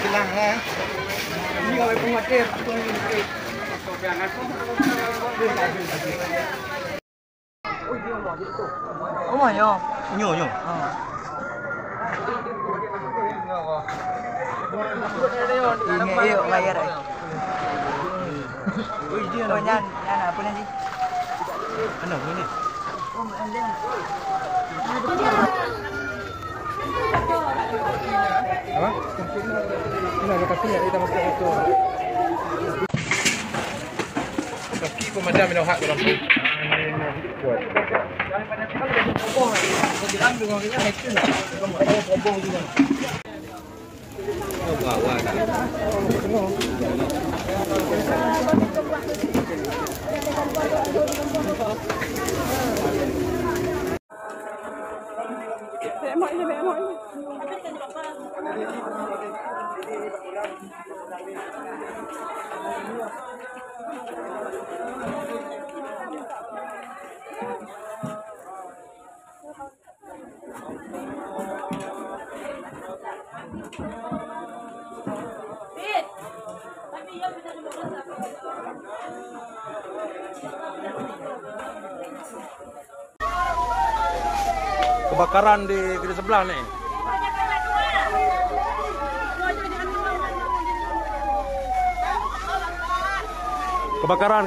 bilang ya. Ini kalau penguatir. Oh my god. Nyo. Ini yuk bayar. Oh nyan apa nanti? Ano ini? Oh ada. Apa? Ini ada kakinya kita masuk itu. Kaki pemadam yang hak dalam. Buat. Kebakaran di kiri sebelah nih. Kebakaran.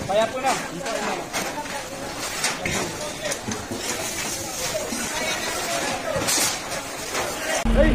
Bayar pun dah. Hey,